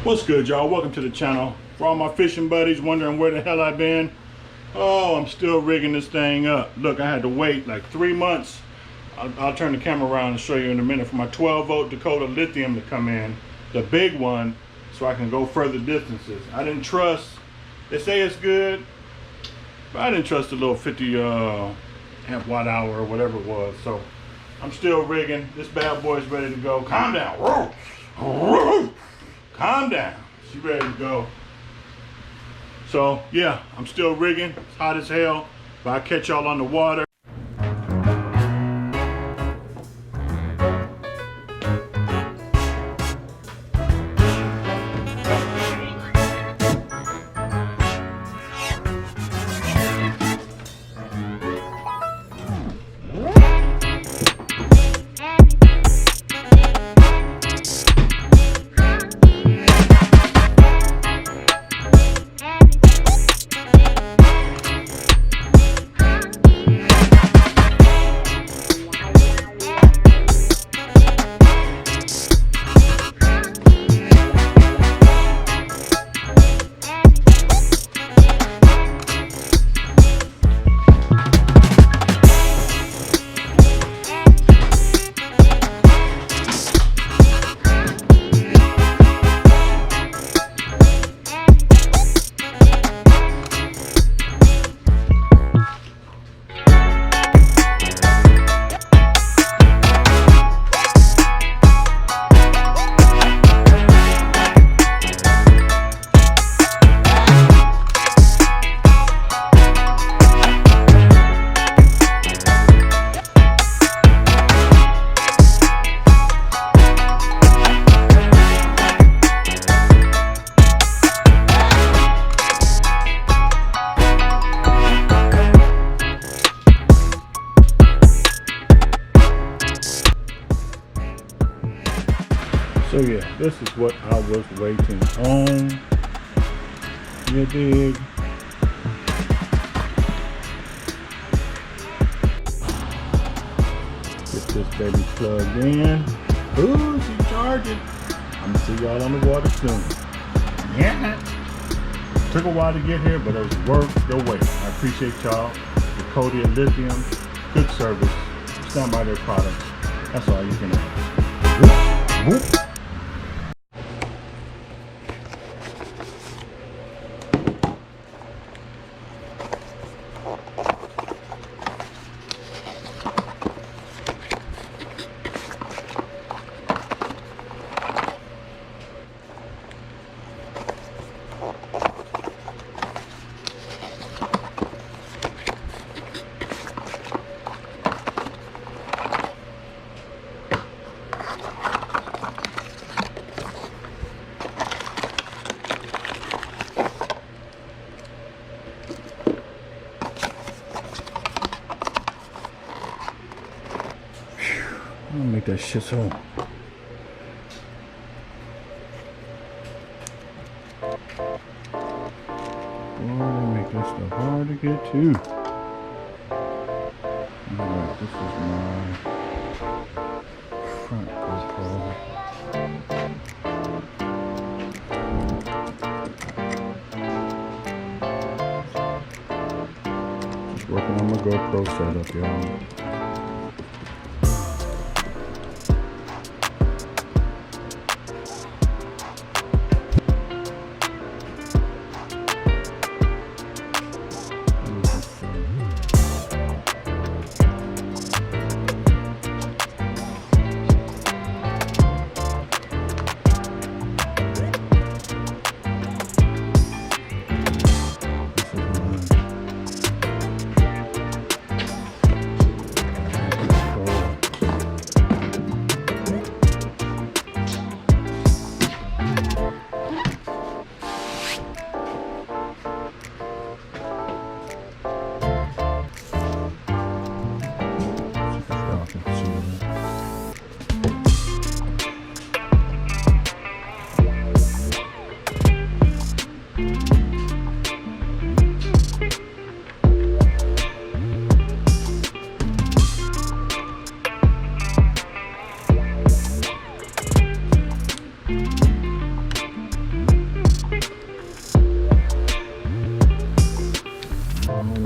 What's good, y'all? Welcome to the channel. For all my fishing buddies wondering where the hell I've been, oh, I'm still rigging this thing up. Look, I had to wait like 3 months. I'll turn the camera around and show you in a minute for my 12-volt Dakota lithium to come in, the big one, so I can go further distances. I didn't trust, they say it's good, but I didn't trust the little 50 amp watt hour or whatever it was. So I'm still rigging. This bad boy's ready to go. Calm down. Calm down. She's ready to go. So yeah, I'm still rigging. It's hot as hell, but I'll catch y'all on the water. So yeah, this is what I was waiting on. You dig? Get this baby plugged in. Ooh, she's charging. I'm gonna see y'all on the water soon. Yeah. Took a while to get here, but it was worth the wait. I appreciate y'all. Dakota Lithium, good service. Stand by their products. That's all you can ask. Whoop, whoop. I'm gonna make that shit so. Boy, they make that stuff hard to get to. Alright, this is my front GoPro. Just working on my GoPro setup, y'all.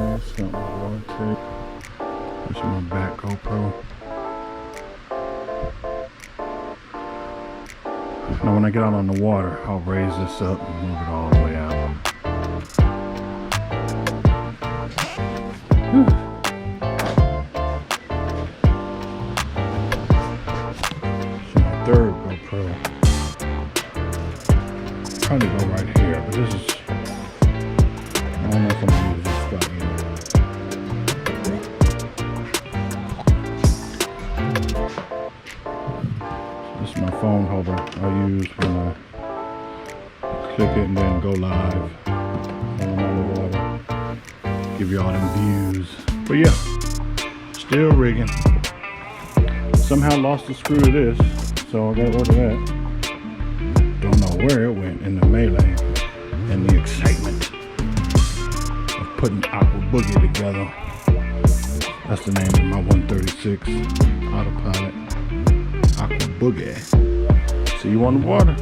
Something water tape. This is my back GoPro. Now when I get out on the water, I'll raise this up and move it all the way out. This is my third GoPro. Probably go right here, but this is, I don't know if I'm gonna use this spot yet. This is my phone holder I use when I click it and then go live when I'm on the water. Give you all them views. But yeah, still rigging. Somehow lost the screw to this, so I gotta order that. Don't know where it went in the melee and the excitement of putting Aqua Boogie together. That's the name of my 136 autopilot. Aqua Boogie. See you on the water.